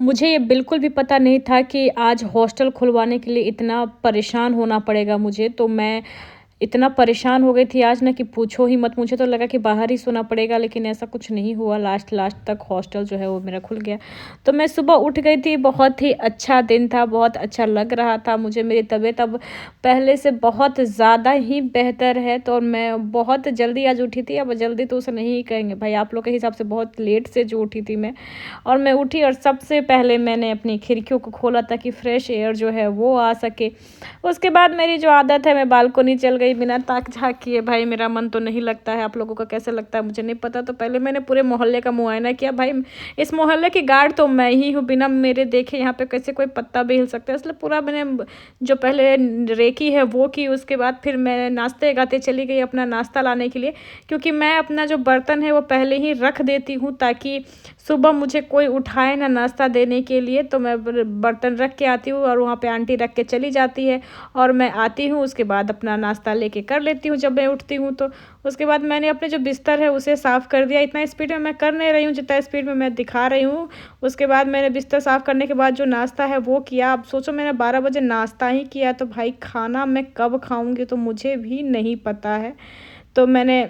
मुझे ये बिल्कुल भी पता नहीं था कि आज हॉस्टल खुलवाने के लिए इतना परेशान होना पड़ेगा मुझे, तो मैं इतना परेशान हो गई थी आज ना कि पूछो ही मत। मुझे तो लगा कि बाहर ही सोना पड़ेगा, लेकिन ऐसा कुछ नहीं हुआ। लास्ट लास्ट तक हॉस्टल जो है वो मेरा खुल गया। तो मैं सुबह उठ गई थी, बहुत ही अच्छा दिन था, बहुत अच्छा लग रहा था मुझे। मेरी तबीयत अब पहले से बहुत ज़्यादा ही बेहतर है, तो मैं बहुत जल्दी आज उठी थी। अब जल्दी तो उसे नहीं कहेंगे भाई, आप लोग के हिसाब से बहुत लेट से जो उठी थी मैं। और मैं उठी और सबसे पहले मैंने अपनी खिड़कियों को खोला ताकि फ्रेश एयर जो है वो आ सके। उसके बाद मेरी जो आदत है, मैं बालकनी चल गई बिना ताक झाँक किए। भाई मेरा मन तो नहीं लगता है, आप लोगों का कैसे लगता है मुझे नहीं पता। तो पहले मैंने पूरे मोहल्ले का मुआयना किया। भाई इस मोहल्ले की गार्ड तो मैं ही हूँ, बिना मेरे देखे यहाँ पे कैसे कोई पत्ता भी हिल सकता है। इसलिए पूरा मैंने जो पहले रेकी है वो की। उसके बाद फिर मैं नाश्ते गाते चली गई अपना नाश्ता लाने के लिए, क्योंकि मैं अपना जो बर्तन है वो पहले ही रख देती हूँ ताकि सुबह मुझे कोई उठाए ना नाश्ता देने के लिए। तो मैं बर्तन रख के आती हूँ और वहाँ पे आंटी रख के चली जाती है और मैं आती हूँ। उसके बाद अपना नाश्ता लेके कर लेती हूँ जब मैं उठती हूँ। तो उसके बाद मैंने अपने जो बिस्तर है उसे साफ़ कर दिया। इतना स्पीड में मैं कर नहीं रही हूँ जितना स्पीड में मैं दिखा रही हूँ। उसके बाद मैंने बिस्तर साफ़ करने के बाद जो नाश्ता है वो किया। अब सोचो मैंने 12 बजे नाश्ता ही किया, तो भाई खाना मैं कब खाऊँगी तो मुझे भी नहीं पता है। तो मैंने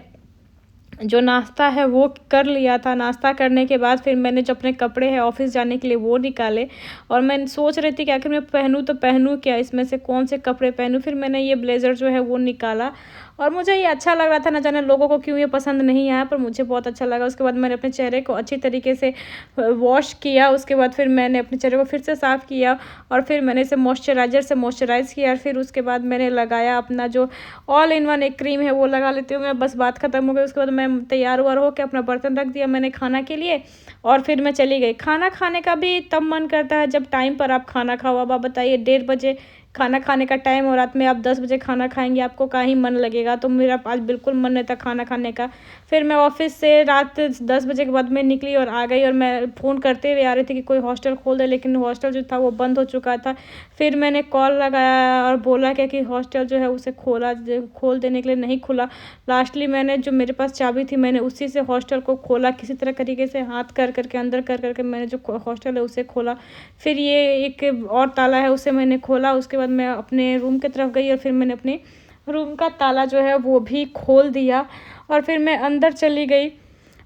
जो नाश्ता है वो कर लिया था। नाश्ता करने के बाद फिर मैंने जो अपने कपड़े हैं ऑफ़िस जाने के लिए वो निकाले, और मैं सोच रही थी कि आखिर मैं पहनूँ तो पहनूँ क्या, इसमें से कौन से कपड़े पहनूँ। फिर मैंने ये ब्लेज़र जो है वो निकाला और मुझे ये अच्छा लग रहा था। ना जाने लोगों को क्यों ये पसंद नहीं आया, पर मुझे बहुत अच्छा लगा। उसके बाद मैंने अपने चेहरे को अच्छी तरीके से वॉश किया। उसके बाद फिर मैंने अपने चेहरे को फिर से साफ़ किया और फिर मैंने इसे मॉइस्चराइज़र से मॉइस्चराइज़ किया। और फिर उसके बाद मैंने लगाया अपना जो ऑल इन वन एक क्रीम है वो लगा लेती हूँ मैं। बस बात ख़त्म हो गई। उसके बाद मैं तैयार वार होकर अपना बर्तन रख दिया मैंने खाना के लिए, और फिर मैं चली गई। खाना खाने का भी तब मन करता है जब टाइम पर आप खाना खाओ। अब आप बताइए 1:30 बजे खाना खाने का टाइम और रात में आप 10 बजे खाना खाएंगे, आपको कहाँ ही मन लगेगा। तो मेरा आज बिल्कुल मन नहीं था खाना खाने का। फिर मैं ऑफिस से रात 10 बजे के बाद मैं निकली और आ गई, और मैं फ़ोन करते हुए आ रही थी कि कोई हॉस्टल खोल दे, लेकिन हॉस्टल जो था वो बंद हो चुका था। फिर मैंने कॉल लगाया और बोला क्या कि हॉस्टल जो है उसे खोल देने के लिए नहीं खुला। लास्टली मैंने जो मेरे पास चाबी थी मैंने उसी से हॉस्टल को खोला, किसी तरह तरीके से हाथ कर करके अंदर कर करके मैंने जो हॉस्टल है उसे खोला। फिर ये एक और ताला है उसे मैंने खोला। उसके बाद मैं अपने रूम की तरफ गई और फिर मैंने अपने रूम का ताला जो है वो भी खोल दिया और फिर मैं अंदर चली गई।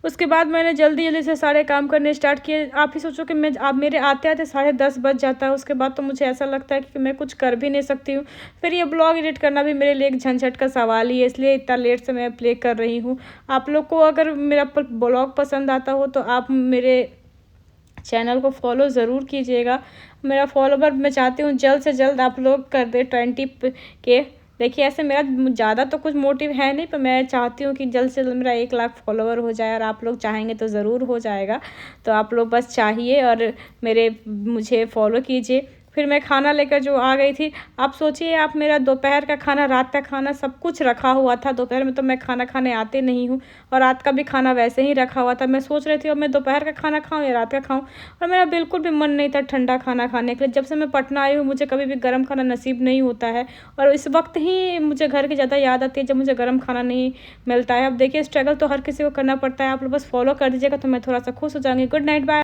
उसके बाद मैंने जल्दी जल्दी से सारे काम करने स्टार्ट किए। आप ही सोचो कि आप मेरे आते आते 10:30 बज जाता है। उसके बाद तो मुझे ऐसा लगता है कि मैं कुछ कर भी नहीं सकती हूँ। फिर ये ब्लॉग एडिट करना भी मेरे लिए एक झंझट का सवाल ही है, इसलिए इतना लेट से मैं प्ले कर रही हूँ। आप लोग को अगर मेरा ब्लॉग पसंद आता हो तो आप मेरे चैनल को फॉलो ज़रूर कीजिएगा। मेरा फॉलोवर मैं चाहती हूँ जल्द से जल्द आप लोग कर दे 20 के। देखिए ऐसे मेरा ज़्यादा तो कुछ मोटिव है नहीं, पर मैं चाहती हूँ कि जल्द से जल्द मेरा 1 लाख फॉलोवर हो जाए, और आप लोग चाहेंगे तो ज़रूर हो जाएगा। तो आप लोग बस चाहिए और मुझे फॉलो कीजिए। फिर मैं खाना लेकर जो आ गई थी, आप सोचिए आप मेरा दोपहर का खाना, रात का खाना सब कुछ रखा हुआ था। दोपहर में तो मैं खाना खाने आते नहीं हूँ, और रात का भी खाना वैसे ही रखा हुआ था। मैं सोच रही थी अब मैं दोपहर का खाना खाऊँ या रात का खाऊँ, और मेरा बिल्कुल भी मन नहीं था ठंडा खाना खाने के लिए। जब से मैं पटना आई हूँ मुझे कभी भी गर्म खाना नसीब नहीं होता है, और इस वक्त ही मुझे घर की ज़्यादा याद आती है जब मुझे गर्म खाना नहीं मिलता है। अब देखिए स्ट्रगल तो हर किसी को करना पड़ता है। आप लोग बस फॉलो कर दीजिएगा तो मैं थोड़ा सा खुश हो जाऊँगी। Good night, bye.